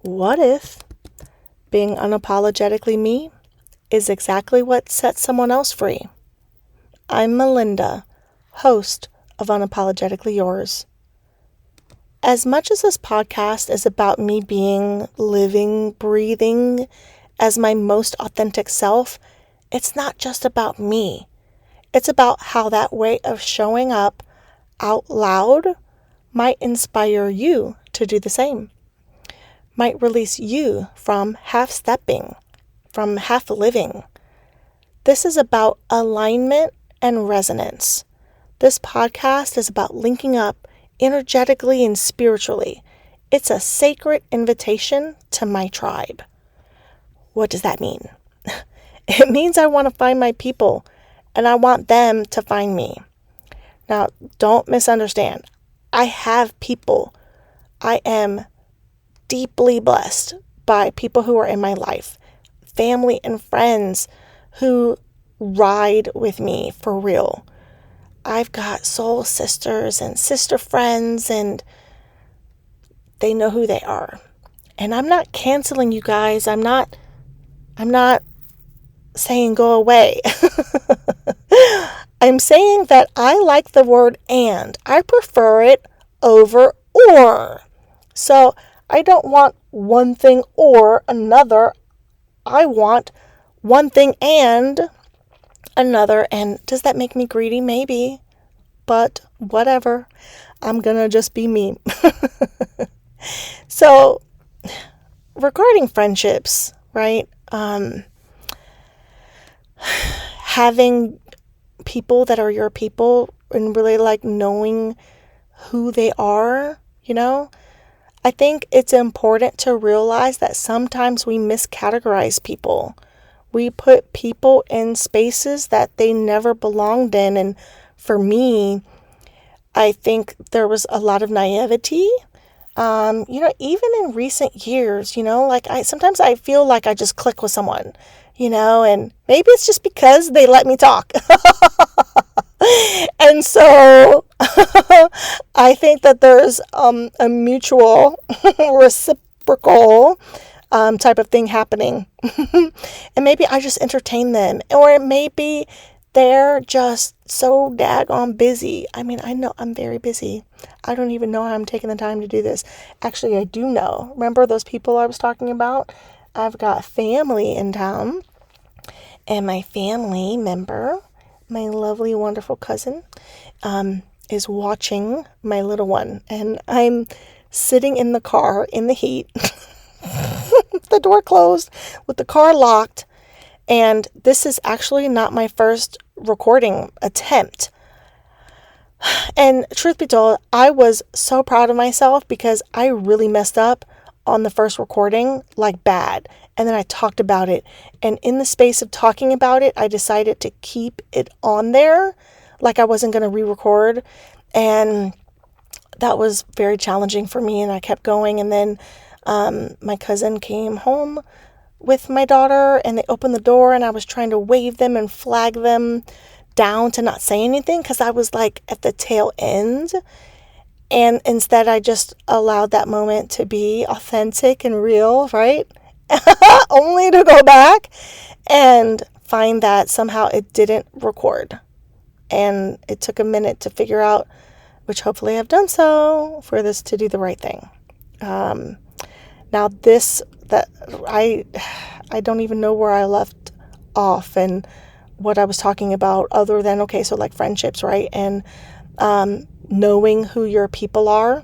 What if being unapologetically me is exactly what sets someone else free? I'm Melinda, host of Unapologetically Yours. As much as this podcast is about me being living, breathing as my most authentic self, it's not just about me. It's about how that way of showing up out loud might inspire you to do the same. Might release you from half-stepping, from half-living. This is about alignment and resonance. This podcast is about linking up energetically and spiritually. It's a sacred invitation to my tribe. What does that mean? It means I want to find my people, and I want them to find me. Now, don't misunderstand. I have people. I am deeply blessed by people who are in my life, family and friends who ride with me for real. I've got soul sisters and sister friends, and they know who they are. And I'm not canceling you guys. I'm not saying go away. I'm saying that I like the word and. I prefer it over or. So I don't want one thing or another. I want one thing and another. And does that make me greedy? Maybe. But whatever. I'm going to just be me. So regarding friendships, right? Having people that are your people and really like knowing who they are, I think it's important to realize that sometimes we miscategorize people. We put people in spaces that they never belonged in. And for me, I think there was a lot of naivety. Even in recent years, sometimes I feel like I just click with someone, and maybe it's just because they let me talk. And so I think that there's a mutual reciprocal type of thing happening. And maybe I just entertain them, or maybe they're just so daggone busy. I mean, I know I'm very busy. I don't even know how I'm taking the time to do this. Actually, I do know. Remember those people I was talking about? I've got family in town, and my family member, my lovely, wonderful cousin, is watching my little one, and I'm sitting in the car in the heat, the door closed, with the car locked, and this is actually not my first recording attempt. And truth be told, I was so proud of myself because I really messed up on the first recording, like bad. And then I talked about it. And in the space of talking about it, I decided to keep it on there, like I wasn't going to re-record. And that was very challenging for me. And I kept going. And then my cousin came home with my daughter, and they opened the door, and I was trying to wave them and flag them down to not say anything because I was like at the tail end. And instead I just allowed that moment to be authentic and real, right? Only to go back and find that somehow it didn't record. And it took a minute to figure out, which hopefully I've done so, for this to do the right thing. Now I don't even know where I left off and what I was talking about other than, okay, so like friendships, right? And knowing who your people are,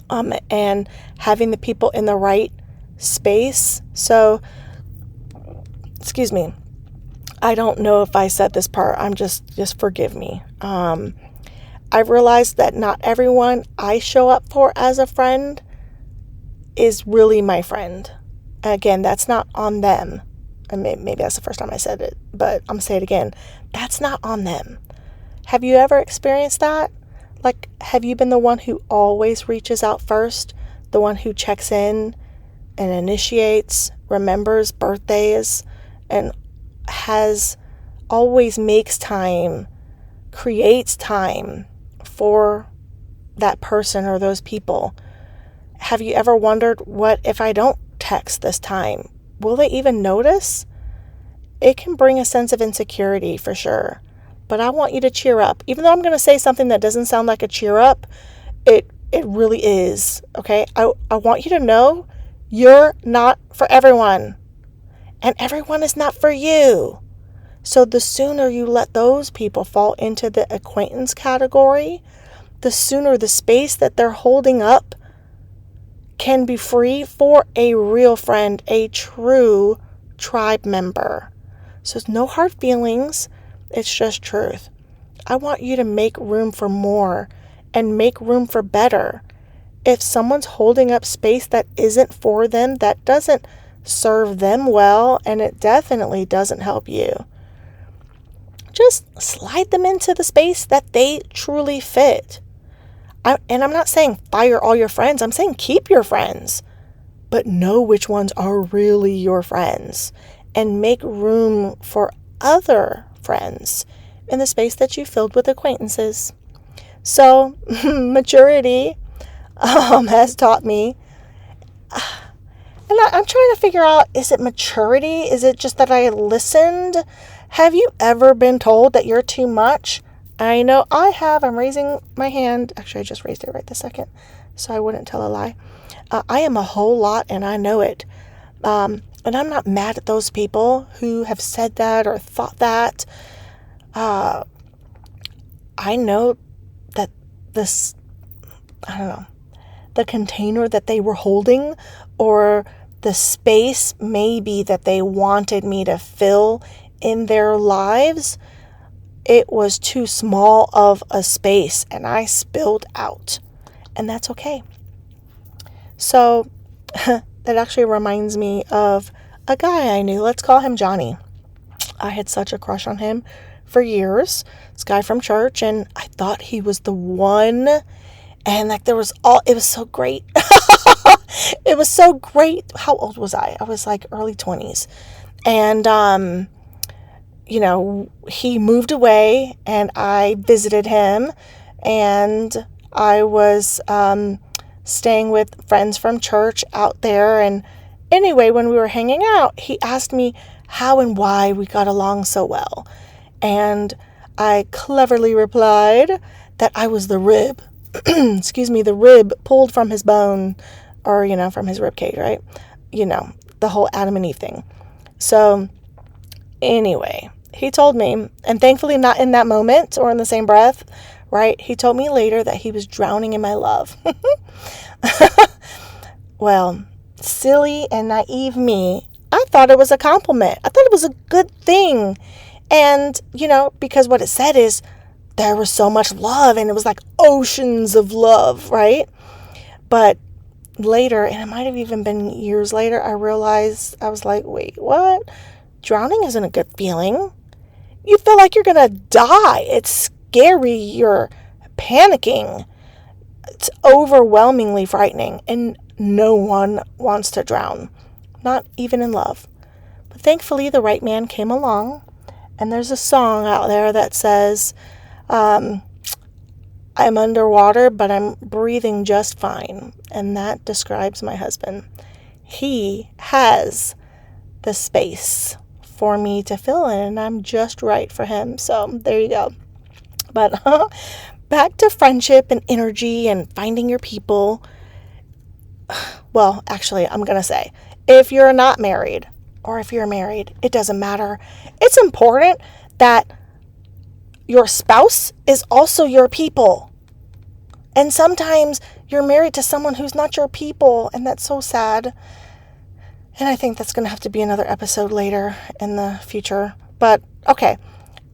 and having the people in the right space. So, excuse me, I don't know if I said this part. I'm just forgive me. I've realized that not everyone I show up for as a friend is really my friend. Again, that's not on them. And maybe that's the first time I said it, but I'm going to say it again. That's not on them. Have you ever experienced that? Like, have you been the one who always reaches out first? The one who checks in and initiates, remembers birthdays, and always makes time, creates time for that person or those people. Have you ever wondered, what if I don't text this time? Will they even notice? It can bring a sense of insecurity for sure. But I want you to cheer up. Even though I'm going to say something that doesn't sound like a cheer up, it really is. Okay? I want you to know you're not for everyone. And everyone is not for you. So the sooner you let those people fall into the acquaintance category, the sooner the space that they're holding up can be free for a real friend, a true tribe member. So it's no hard feelings. It's just truth. I want you to make room for more and make room for better. If someone's holding up space that isn't for them, that doesn't serve them well, and it definitely doesn't help you, just slide them into the space that they truly fit. And I'm not saying fire all your friends. I'm saying keep your friends, but know which ones are really your friends and make room for other friends in the space that you filled with acquaintances. So maturity has taught me, and I'm trying to figure out, is it maturity? Is it just that I listened? Have you ever been told that you're too much? I know I have. I'm raising my hand. Actually, I just raised it right this second, so I wouldn't tell a lie. I am a whole lot, and I know it. And I'm not mad at those people who have said that or thought that. I know that this, I don't know, the container that they were holding, or the space maybe that they wanted me to fill in their lives, it was too small of a space and I spilled out, and that's okay. So that actually reminds me of a guy I knew. Let's call him Johnny. I had such a crush on him for years. This guy from church, and I thought he was the one. And like it was so great. It was so great. How old was I? I was like early 20s. And, he moved away and I visited him, and I was staying with friends from church out there. And anyway, when we were hanging out, he asked me how and why we got along so well. And I cleverly replied that I was the rib. Excuse me, the rib pulled from his bone, or, from his rib cage, right? The whole Adam and Eve thing. So anyway, he told me, and thankfully not in that moment or in the same breath, right? He told me later that he was drowning in my love. Well, silly and naive me, I thought it was a compliment. I thought it was a good thing. And, because what it said is there was so much love, and it was like oceans of love, right? But later, and it might have even been years later, I realized, I was like, wait, what? Drowning isn't a good feeling. You feel like you're going to die. It's scary. You're panicking. It's overwhelmingly frightening, and no one wants to drown, not even in love. But thankfully, the right man came along, and there's a song out there that says, I'm underwater, but I'm breathing just fine. And that describes my husband. He has the space for me to fill in, and I'm just right for him. So there you go. But back to friendship and energy and finding your people. Well, actually, I'm going to say, if you're not married or if you're married, it doesn't matter. It's important that your spouse is also your people. And sometimes you're married to someone who's not your people, and that's so sad. And I think that's going to have to be another episode later in the future. But okay,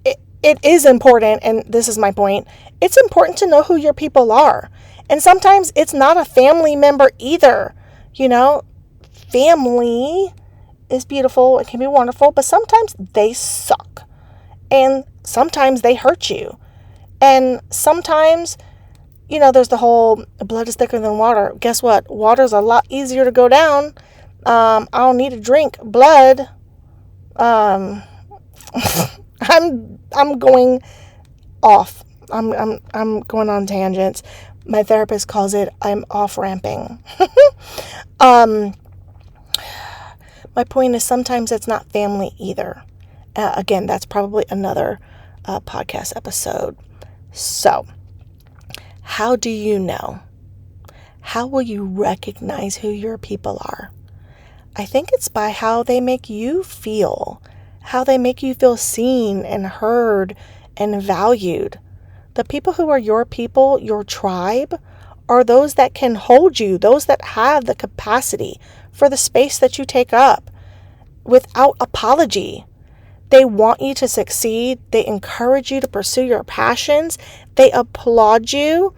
it is important, and this is my point. It's important to know who your people are. And sometimes it's not a family member either. Family is beautiful. It can be wonderful, but sometimes they suck. And sometimes they hurt you. And sometimes, there's the whole blood is thicker than water. Guess what? Water's a lot easier to go down. I don't need to drink blood. I'm going off. I'm going on tangents. My therapist calls it, I'm off-ramping. My point is sometimes it's not family either. Again, that's probably another podcast episode. So, how do you know? How will you recognize who your people are? I think it's by how they make you feel, how they make you feel seen and heard and valued. The people who are your people, your tribe, are those that can hold you, those that have the capacity for the space that you take up without apology. They want you to succeed. They encourage you to pursue your passions. They applaud you.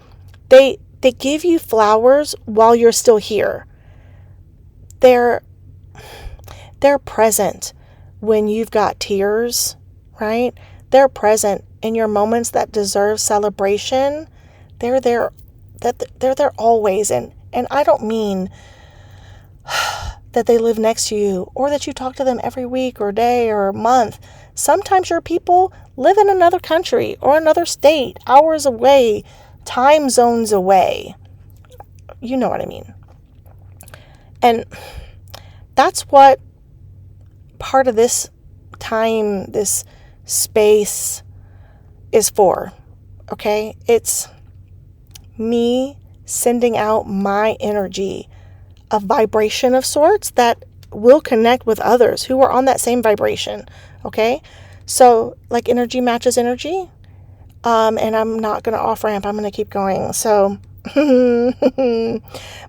They give you flowers while you're still here. They're present when you've got tears, right? They're present in your moments that deserve celebration. They're there always. And I don't mean that they live next to you or that you talk to them every week or day or month. Sometimes your people live in another country or another state, hours away, time zones away. You know what I mean. And that's what part of this time, this space is for. Okay? It's me sending out my energy, a vibration of sorts that will connect with others who are on that same vibration. Okay? So, like, energy matches energy. And I'm not going to off ramp. I'm going to keep going. So,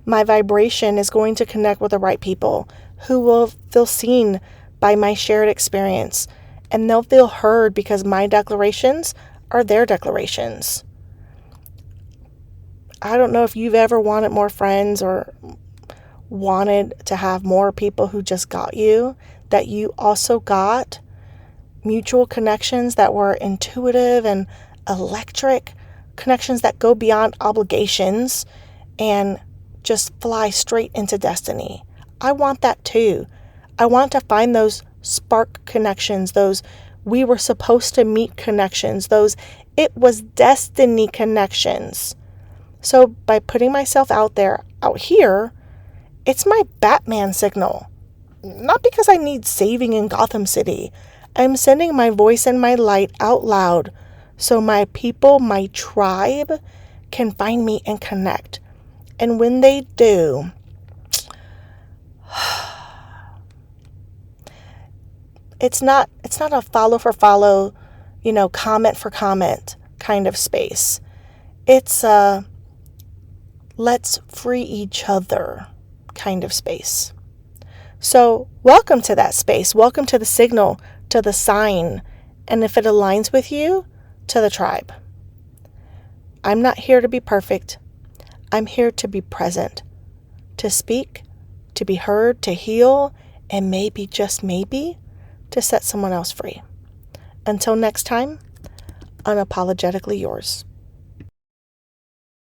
my vibration is going to connect with the right people who will feel seen by my shared experience. And they'll feel heard because my declarations are their declarations. I don't know if you've ever wanted more friends or wanted to have more people who just got you, that you also got mutual connections that were intuitive and electric, connections that go beyond obligations and just fly straight into destiny. I want that too. I want to find those spark connections, those we were supposed to meet connections, those it was destiny connections. So by putting myself out here, it's my Batman signal. Not because I need saving in Gotham City. I'm sending my voice and my light out loud so my people, my tribe, can find me and connect. And when they do, it's not a follow for follow, comment for comment kind of space. It's a let's free each other kind of space. So welcome to that space. Welcome to the signal, to the sign. And if it aligns with you, to the tribe. I'm not here to be perfect. I'm here to be present, to speak, to be heard, to heal, and maybe, just maybe, to set someone else free. Until next time, unapologetically yours.